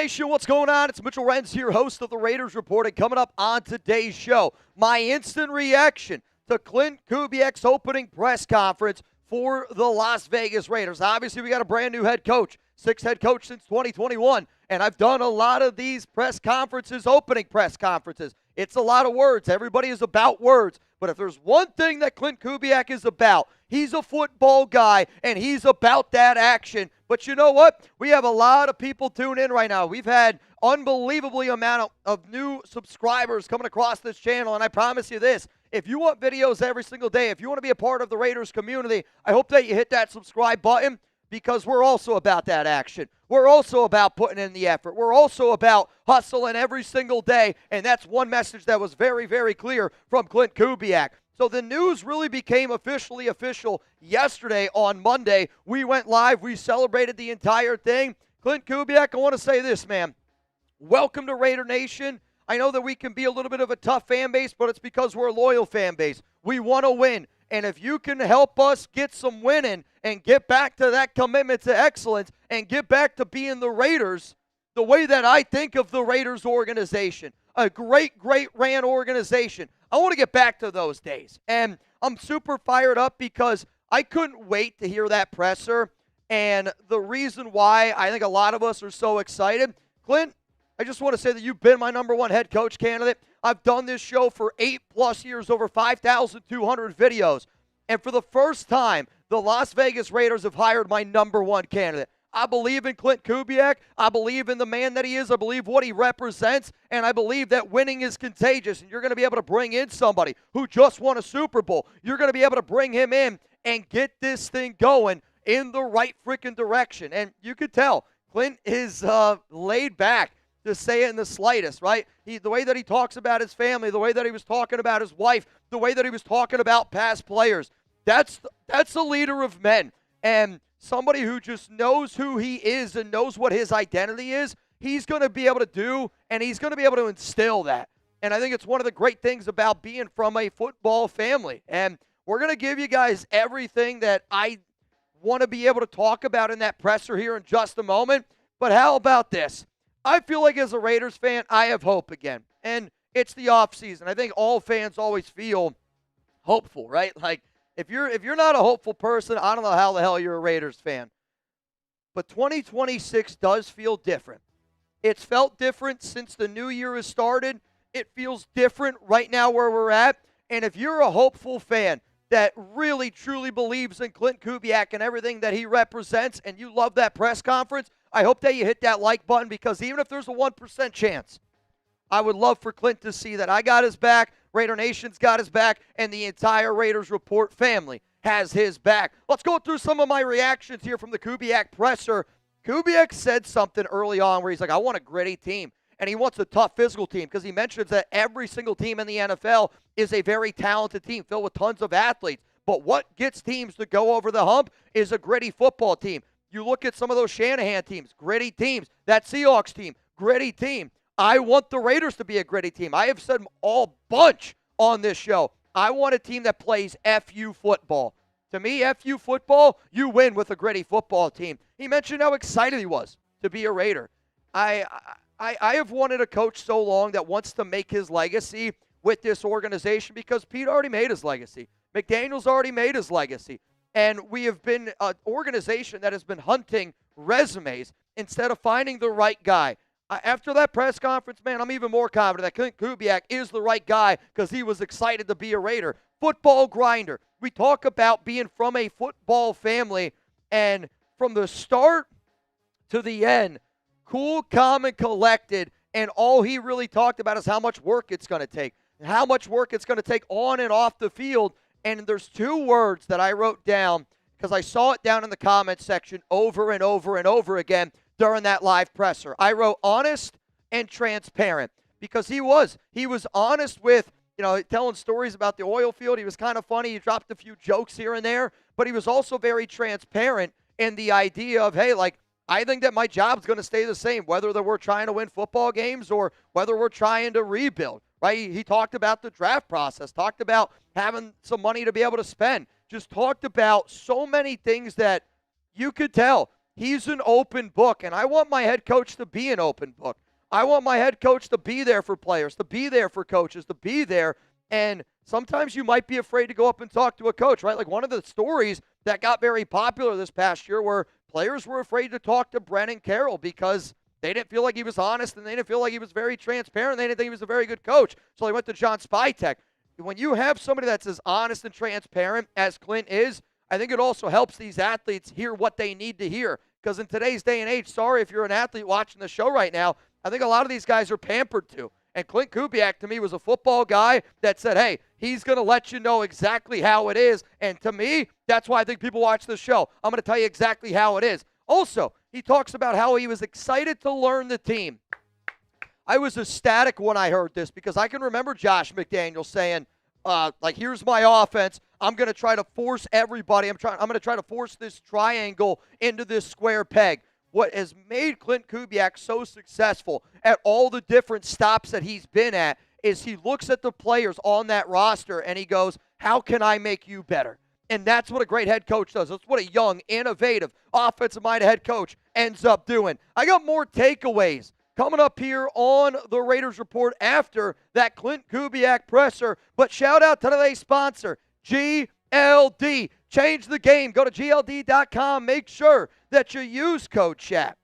Nation, what's going on? It's Mitchell Renz here, host of the Raiders Report, and coming up on today's show, my instant reaction to Klint Kubiak's opening press conference for the Las Vegas Raiders. Obviously, we got a brand new head coach, sixth head coach since 2021, and I've done a lot of these press conferences, opening press conferences. It's a lot of words. Everybody is about words. But if there's one thing that Klint Kubiak is about, he's a football guy, and he's about that action. But you know what? We have a lot of people tune in right now. We've had unbelievably amount of new subscribers coming across this channel, and I promise you this, if you want videos every single day, if you want to be a part of the Raiders community, I hope that you hit that subscribe button, because we're also about that action. We're also about putting in the effort. We're also about hustling every single day, and that's one message that was very, very clear from Klint Kubiak. So the news really became officially official yesterday on Monday. We went live. We celebrated the entire thing. Klint Kubiak, I want to say this, man. Welcome to Raider Nation. I know that we can be a little bit of a tough fan base, but it's because we're a loyal fan base. We want to win. And if you can help us get some winning and get back to that commitment to excellence and get back to being the Raiders the way that I think of the Raiders organization, a great ran organization, I want to get back to those days. And I'm super fired up because I couldn't wait to hear that presser. And the reason why I think a lot of us are so excited, Klint, I just want to say that you've been my #1 head coach candidate. I've done this show for 8+ years, over 5,200 videos. And for the first time, the Las Vegas Raiders have hired my #1 candidate. I believe in Klint Kubiak. I believe in the man that he is. I believe what he represents. And I believe that winning is contagious. And you're going to be able to bring in somebody who just won a Super Bowl. You're going to be able to bring him in and get this thing going in the right freaking direction. And you could tell Klint is laid back, to say it in the slightest, right? The way that he talks about his family, the way that he was talking about his wife, the way that he was talking about past players, that's a leader of men. And somebody who just knows who he is and knows what his identity is, he's going to be able to do, and he's going to be able to instill that. And I think it's one of the great things about being from a football family. And we're going to give you guys everything that I want to be able to talk about in that presser here in just a moment. But how about this? I feel like as a Raiders fan, I have hope again. And it's the offseason. I think all fans always feel hopeful, right? Like, if you're not a hopeful person, I don't know how the hell you're a Raiders fan. But 2026 does feel different. It's felt different since the new year has started. It feels different right now where we're at. And if you're a hopeful fan that really, truly believes in Klint Kubiak and everything that he represents, and you love that press conference, I hope that you hit that like button, because even if there's a 1% chance, I would love for Klint to see that I got his back, Raider Nation's got his back, and the entire Raiders Report family has his back. Let's go through some of my reactions here from the Kubiak presser. Kubiak said something early on where he's like, I want a gritty team, and he wants a tough physical team, because he mentions that every single team in the NFL is a very talented team filled with tons of athletes. But what gets teams to go over the hump is a gritty football team. You look at some of those Shanahan teams, gritty teams. That Seahawks team, gritty team. I want the Raiders to be a gritty team. I have said all bunch on this show. I want a team that plays FU football. To me, FU football, you win with a gritty football team. He mentioned how excited he was to be a Raider. I have wanted a coach so long that wants to make his legacy with this organization, because Pete already made his legacy. McDaniel's already made his legacy. And we have been an organization that has been hunting resumes instead of finding the right guy. After that press conference, man, I'm even more confident that Klint Kubiak is the right guy, because he was excited to be a Raider. Football grinder. We talk about being from a football family, and from the start to the end, cool, calm, and collected, and all he really talked about is how much work it's going to take, and how much work it's going to take on and off the field. And there's 2 words that I wrote down, because I saw it down in the comments section over and over and over again during that live presser. I wrote honest and transparent, because he was honest with, telling stories about the oil field. He was kind of funny. He dropped a few jokes here and there, but he was also very transparent in the idea of, hey, like, I think that my job's going to stay the same, whether that we're trying to win football games or whether we're trying to rebuild, right? He talked about the draft process, talked about having some money to be able to spend, just talked about so many things that you could tell he's an open book, and I want my head coach to be an open book. I want my head coach to be there for players, to be there for coaches, to be there. And sometimes you might be afraid to go up and talk to a coach, right? Like one of the stories that got very popular this past year where players were afraid to talk to Brennan Carroll because they didn't feel like he was honest and they didn't feel like he was very transparent. They didn't think he was a very good coach. So they went to John Spytek. When you have somebody that's as honest and transparent as Klint is, I think it also helps these athletes hear what they need to hear. Because in today's day and age, sorry if you're an athlete watching the show right now, I think a lot of these guys are pampered to. And Klint Kubiak, to me, was a football guy that said, hey, he's going to let you know exactly how it is. And to me, that's why I think people watch this show. I'm going to tell you exactly how it is. Also, he talks about how he was excited to learn the team. I was ecstatic when I heard this because I can remember Josh McDaniels saying, here's my offense. I'm going to try to force everybody. I'm going to try to force this triangle into this square peg. What has made Klint Kubiak so successful at all the different stops that he's been at is he looks at the players on that roster and he goes, how can I make you better? And that's what a great head coach does. That's what a young, innovative, offensive-minded head coach ends up doing. I got more takeaways coming up here on the Raiders Report after that Klint Kubiak presser. But shout out to today's sponsor, GLD. Change the game. Go to GLD.com. Make sure that you use code chat.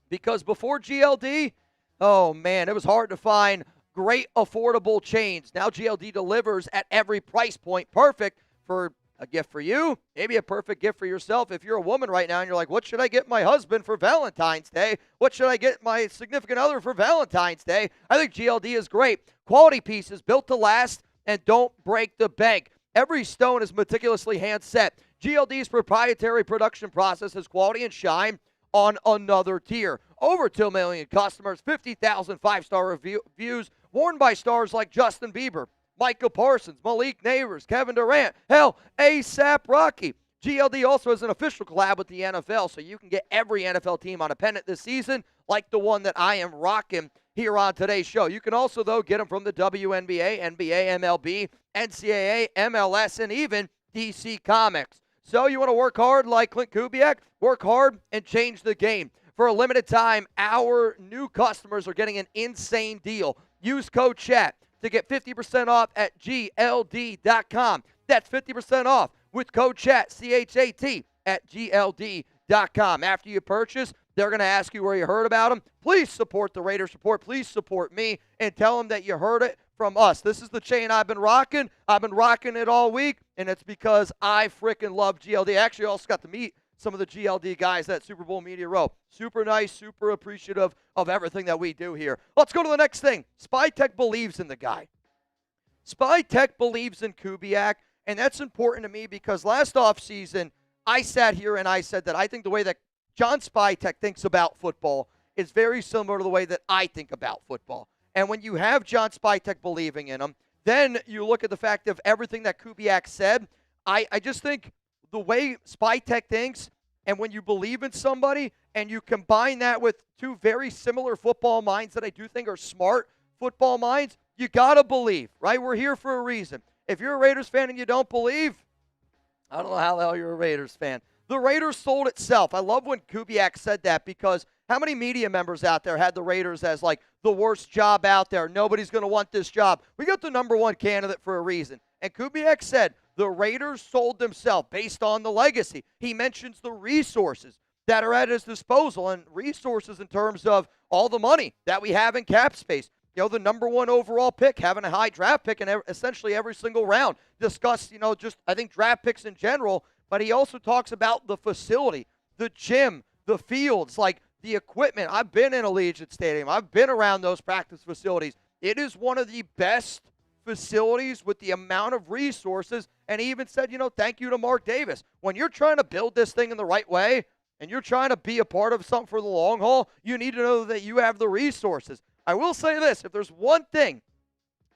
Because before GLD, oh man, it was hard to find great affordable chains. Now GLD delivers at every price point. Perfect for a gift for you, maybe a perfect gift for yourself. If you're a woman right now and you're like, what should I get my husband for Valentine's Day? What should I get my significant other for Valentine's Day? I think GLD is great. Quality pieces built to last and don't break the bank. Every stone is meticulously hand set. GLD's proprietary production process has quality and shine on another tier. Over 2 million customers, 50,000 five-star reviews, worn by stars like Justin Bieber, Micah Parsons, Malik Neighbors, Kevin Durant, hell, ASAP Rocky. GLD also has an official collab with the NFL, so you can get every NFL team on a pennant this season, like the one that I am rocking here on today's show. You can also, though, get them from the WNBA, NBA, MLB, NCAA, MLS, and even DC Comics. So you want to work hard like Klint Kubiak? Work hard and change the game. For a limited time, our new customers are getting an insane deal. Use code CHAT to get 50% off at GLD.com. That's 50% off with code CHAT, C-H-A-T, at GLD.com. After you purchase, they're going to ask you where you heard about them. Please support the Raiders Report. Please support me and tell them that you heard it from us. This is the chain I've been rocking. I've been rocking it all week, and it's because I freaking love GLD. Actually, I also got to meet some of the GLD guys at Super Bowl Media Row. Super nice, super appreciative of everything that we do here. Let's go to the next thing. Spytek believes in the guy. Spytek believes in Kubiak, and that's important to me because last offseason, I sat here and I said that I think the way that John Spytek thinks about football is very similar to the way that I think about football. And when you have John Spytek believing in him, then you look at the fact of everything that Kubiak said. I just think the way Spytek thinks, and when you believe in somebody and you combine that with two very similar football minds that I do think are smart football minds, you got to believe, right? We're here for a reason. If you're a Raiders fan and you don't believe, I don't know how the hell you're a Raiders fan. The Raiders sold itself. I love when Kubiak said that because how many media members out there had the Raiders as like the worst job out there? Nobody's going to want this job. We got the number one candidate for a reason. And Kubiak said the Raiders sold themselves based on the legacy. He mentions the resources that are at his disposal and resources in terms of all the money that we have in cap space. You know, the number one overall pick, having a high draft pick in essentially every single round. Discuss, just I think draft picks in general, but he also talks about the facility, the gym, the fields, like the equipment. I've been in Allegiant Stadium. I've been around those practice facilities. It is one of the best facilities with the amount of resources. And he even said, thank you to Mark Davis. When you're trying to build this thing in the right way and you're trying to be a part of something for the long haul, you need to know that you have the resources. I will say this, if there's one thing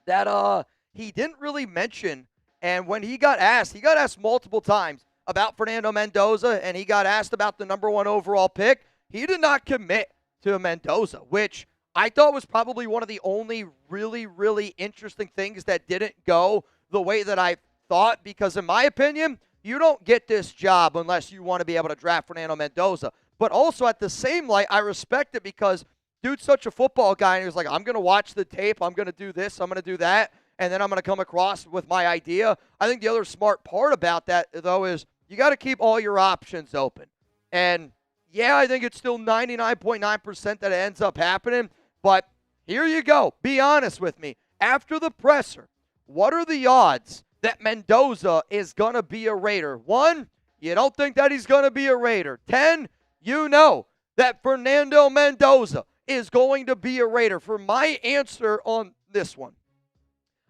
that he didn't really mention, and when he got asked multiple times about Fernando Mendoza, and he got asked about the number one overall pick, he did not commit to Mendoza, which I thought was probably one of the only really, really interesting things that didn't go the way that I thought, because in my opinion, you don't get this job unless you want to be able to draft Fernando Mendoza. But also at the same light, I respect it because dude's such a football guy, and he was like, I'm going to watch the tape, I'm going to do this, I'm going to do that, and then I'm going to come across with my idea. I think the other smart part about that, though, is you got to keep all your options open. And, yeah, I think it's still 99.9% that it ends up happening, but here you go. Be honest with me. After the presser, what are the odds that Mendoza is going to be a Raider? 1, you don't think that he's going to be a Raider. 10, you know that Fernando Mendoza is going to be a Raider. For my answer on this one,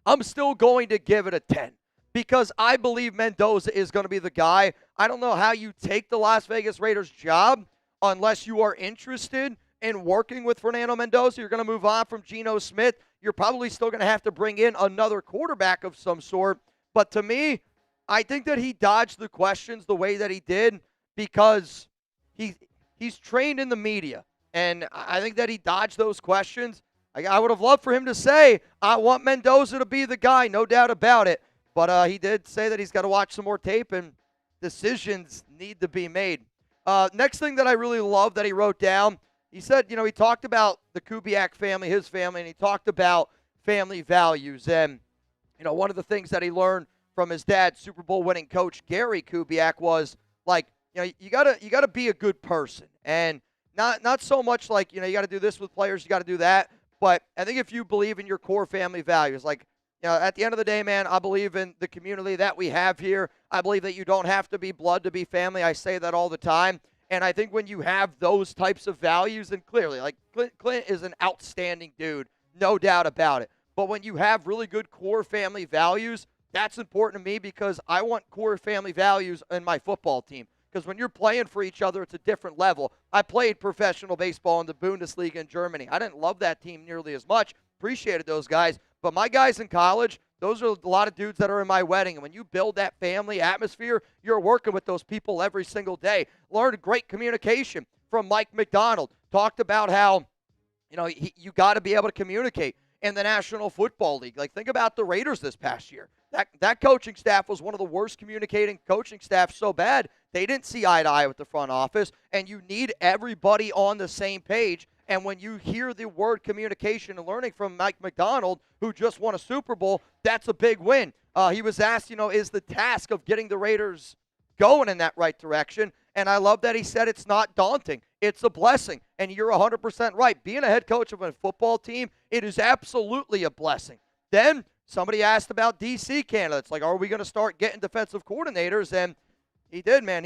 I'm still going to give it a 10 because I believe Mendoza is going to be the guy. I don't know how you take the Las Vegas Raiders job unless you are interested in working with Fernando Mendoza. You're going to move on from Geno Smith. You're probably still going to have to bring in another quarterback of some sort. But to me, I think that he dodged the questions the way that he did because he's trained in the media. And I think that he dodged those questions. I would have loved for him to say, I want Mendoza to be the guy, no doubt about it. But he did say that he's got to watch some more tape and decisions need to be made. Next thing that I really love that he wrote down, he said, he talked about the Kubiak family, his family, and he talked about family values. And, one of the things that he learned from his dad, Super Bowl winning coach Gary Kubiak, was like, you gotta be a good person. And not so much like, you got to do this with players, you got to do that. But I think if you believe in your core family values, like, at the end of the day, man, I believe in the community that we have here. I believe that you don't have to be blood to be family. I say that all the time. And I think when you have those types of values, and clearly, like, Klint is an outstanding dude, no doubt about it. But when you have really good core family values, that's important to me because I want core family values in my football team. Because when you're playing for each other, it's a different level. I played professional baseball in the Bundesliga in Germany. I didn't love that team nearly as much. Appreciated those guys. But my guys in college, those are a lot of dudes that are in my wedding. And when you build that family atmosphere, you're working with those people every single day. Learned great communication from Mike McDonald. Talked about how, you got to be able to communicate in the National Football League. Like, think about the Raiders this past year. That coaching staff was one of the worst communicating coaching staffs, so bad they didn't see eye to eye with the front office, and you need everybody on the same page. And when you hear the word communication and learning from Mike McDonald, who just won a Super Bowl, that's a big win. He was asked, is the task of getting the Raiders going in that right direction? And I love that he said it's not daunting. It's a blessing. And you're 100% right. Being a head coach of a football team, it is absolutely a blessing. Then somebody asked about DC candidates. Like, are we going to start getting defensive coordinators? And he did, man.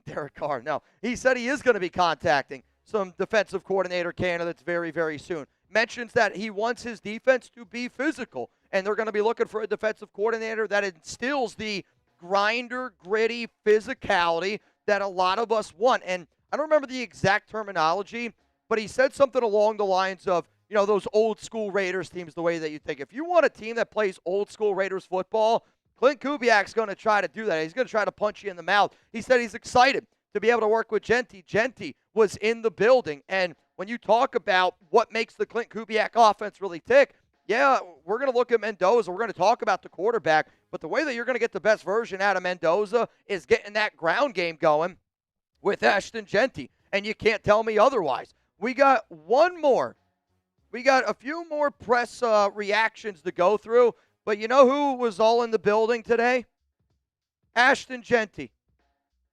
Derek Carr, no. He said he is going to be contacting some defensive coordinator candidates very, very soon. Mentions that he wants his defense to be physical, and they're going to be looking for a defensive coordinator that instills the grinder, gritty physicality that a lot of us want. And I don't remember the exact terminology, but he said something along the lines of, those old school Raiders teams, the way that you think. If you want a team that plays old school Raiders football, Klint Kubiak's going to try to do that. He's going to try to punch you in the mouth. He said he's excited to be able to work with Genti. Genti was in the building. And when you talk about what makes the Klint Kubiak offense really tick, yeah, we're going to look at Mendoza. We're going to talk about the quarterback. But the way that you're going to get the best version out of Mendoza is getting that ground game going with Ashton Genti. And you can't tell me otherwise. We got one more. We got a few more press reactions to go through. But you know who was all in the building today? Ashton Genti,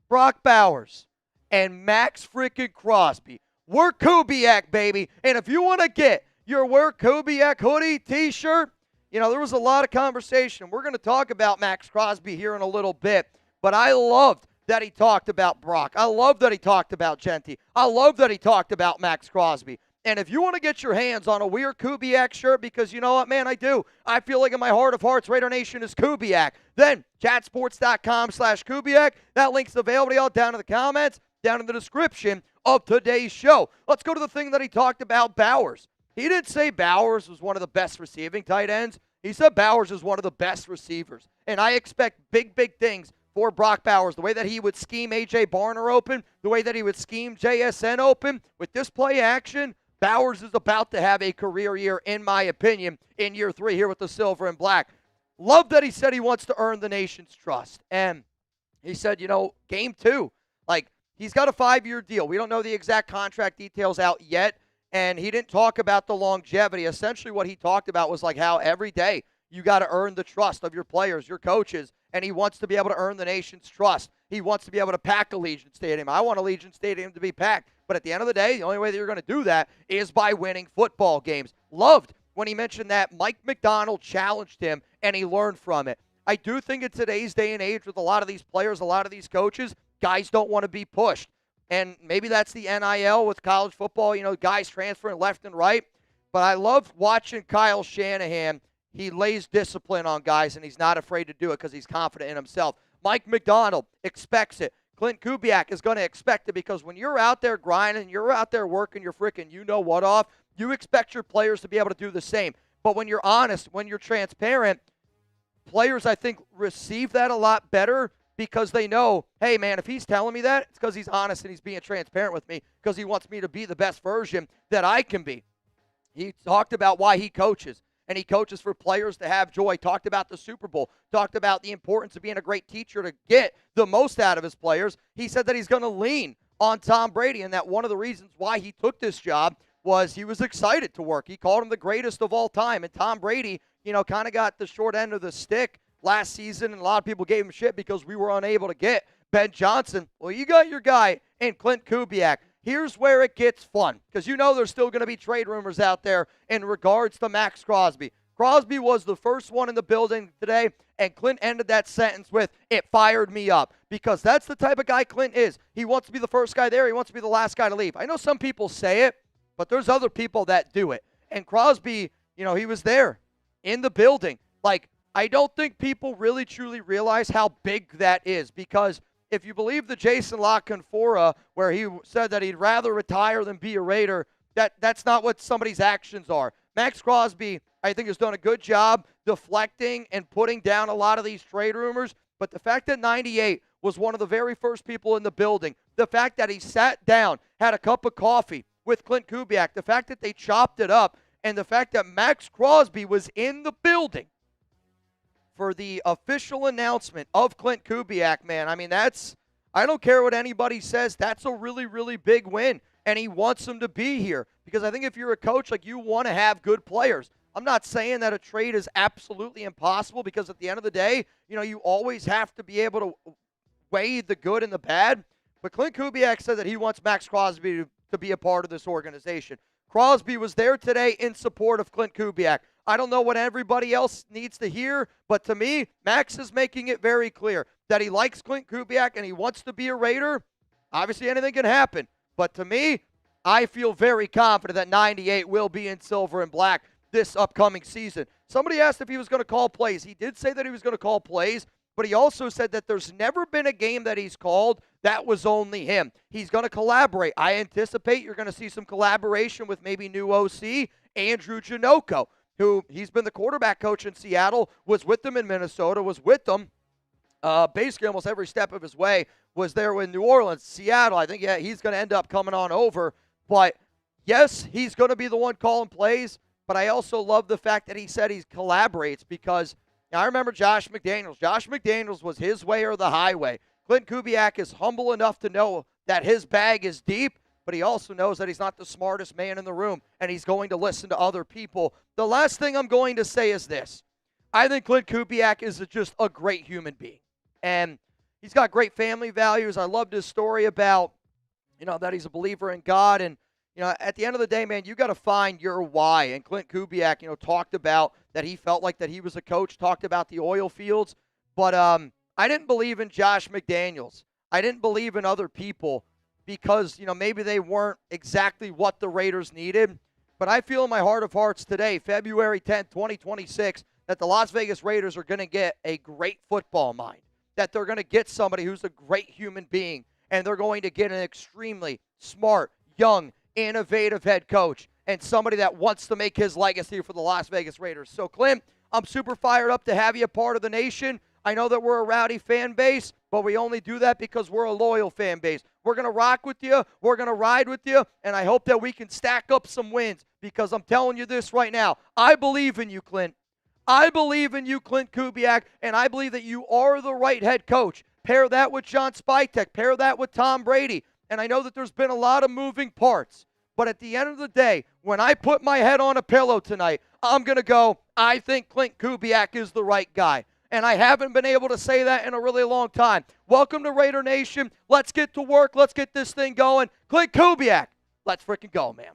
Brock Bowers, and Max freaking Crosby. We're Kubiak, baby. And if you want to get your We're Kubiak hoodie, t-shirt, there was a lot of conversation. We're going to talk about Max Crosby here in a little bit. But I loved that he talked about Brock. I love that he talked about Genti. I love that he talked about Max Crosby. And if you want to get your hands on a We're Kubiak shirt, because you know what, man, I do. I feel like in my heart of hearts, Raider Nation is Kubiak. Then, chatsports.com/Kubiak. That link's available to y'all down in the comments, down in the description of today's show. Let's go to the thing that he talked about, Bowers. He didn't say Bowers was one of the best receiving tight ends. He said Bowers is one of the best receivers. And I expect big, big things for Brock Bowers. The way that he would scheme A.J. Barner open, the way that he would scheme JSN open, with this play action, Bowers is about to have a career year, in my opinion, in year 3 here with the silver and black. Love that he said he wants to earn the nation's trust. And he said, game 2, like, he's got a 5-year deal. We don't know the exact contract details out yet, and he didn't talk about the longevity. Essentially what he talked about was like how every day you got to earn the trust of your players, your coaches, and he wants to be able to earn the nation's trust. He wants to be able to pack Allegiant Stadium. I want Allegiant Stadium to be packed. But at the end of the day, the only way that you're going to do that is by winning football games. Loved when he mentioned that Mike McDonald challenged him and he learned from it. I do think in today's day and age with a lot of these players, a lot of these coaches, guys don't want to be pushed. And maybe that's the NIL with college football, guys transferring left and right. But I love watching Kyle Shanahan. He lays discipline on guys, and he's not afraid to do it because he's confident in himself. Mike McDonald expects it. Klint Kubiak is going to expect it because when you're out there grinding, you're out there working your freaking you-know-what off, you expect your players to be able to do the same. But when you're honest, when you're transparent, players, I think, receive that a lot better because they know, hey, man, if he's telling me that, it's because he's honest and he's being transparent with me because he wants me to be the best version that I can be. He talked about why he coaches. And he coaches for players to have joy. Talked about the Super Bowl. Talked about the importance of being a great teacher to get the most out of his players. He said that he's going to lean on Tom Brady and that one of the reasons why he took this job was he was excited to work. He called him the greatest of all time. And Tom Brady, kind of got the short end of the stick last season, and a lot of people gave him shit because we were unable to get Ben Johnson. Well, you got your guy in Klint Kubiak. Here's where it gets fun, because there's still going to be trade rumors out there in regards to Max Crosby. Crosby was the first one in the building today, and Klint ended that sentence with, "It fired me up," because that's the type of guy Klint is. He wants to be the first guy there. He wants to be the last guy to leave. I know some people say it, but there's other people that do it. And Crosby, he was there in the building. Like, I don't think people really truly realize how big that is, because if you believe the Jason La Canfora, where he said that he'd rather retire than be a Raider, that's not what somebody's actions are. Max Crosby, I think, has done a good job deflecting and putting down a lot of these trade rumors. But the fact that 98 was one of the very first people in the building, the fact that he sat down, had a cup of coffee with Klint Kubiak, the fact that they chopped it up, and the fact that Max Crosby was in the building for the official announcement of Klint Kubiak, man. I mean, I don't care what anybody says. That's a really, really big win. And he wants him to be here. Because I think if you're a coach, you want to have good players. I'm not saying that a trade is absolutely impossible, because at the end of the day, you always have to be able to weigh the good and the bad. But Klint Kubiak said that he wants Max Crosby to be a part of this organization. Crosby was there today in support of Klint Kubiak. I don't know what everybody else needs to hear, but to me, Max is making it very clear that he likes Klint Kubiak and he wants to be a Raider. Obviously, anything can happen. But to me, I feel very confident that 98 will be in silver and black this upcoming season. Somebody asked if he was going to call plays. He did say that he was going to call plays, but he also said that there's never been a game that he's called that was only him. He's going to collaborate. I anticipate you're going to see some collaboration with maybe new OC, Andrew Janocko, who he's been the quarterback coach in Seattle, was with them in Minnesota, was with them basically almost every step of his way, was there in New Orleans, Seattle. I think, he's going to end up coming on over. But, yes, he's going to be the one calling plays, but I also love the fact that he said he collaborates, because I remember Josh McDaniels. Josh McDaniels was his way or the highway. Klint Kubiak is humble enough to know that his bag is deep, but he also knows that he's not the smartest man in the room, and he's going to listen to other people. The last thing I'm going to say is this. I think Klint Kubiak is just a great human being, and he's got great family values. I loved his story about, that he's a believer in God, and, at the end of the day, man, you got to find your why. And Klint Kubiak, talked about that he felt like that he was a coach, talked about the oil fields, but I didn't believe in Josh McDaniels. I didn't believe in other people, because, maybe they weren't exactly what the Raiders needed. But I feel in my heart of hearts today, February 10th, 2026, that the Las Vegas Raiders are going to get a great football mind, that they're going to get somebody who's a great human being, and they're going to get an extremely smart, young, innovative head coach, and somebody that wants to make his legacy for the Las Vegas Raiders. So, Klint, I'm super fired up to have you a part of the nation. I know that we're a rowdy fan base, but we only do that because we're a loyal fan base. We're going to rock with you. We're going to ride with you, and I hope that we can stack up some wins, because I'm telling you this right now. I believe in you, Klint. I believe in you, Klint Kubiak, and I believe that you are the right head coach, Pair that with John Spytek. Pair that with Tom Brady. And I know that there's been a lot of moving parts. But at the end of the day, when I put my head on a pillow tonight, I'm going to go, I think Klint Kubiak is the right guy. And I haven't been able to say that in a really long time. Welcome to Raider Nation. Let's get to work. Let's get this thing going. Klint Kubiak, let's freaking go, man.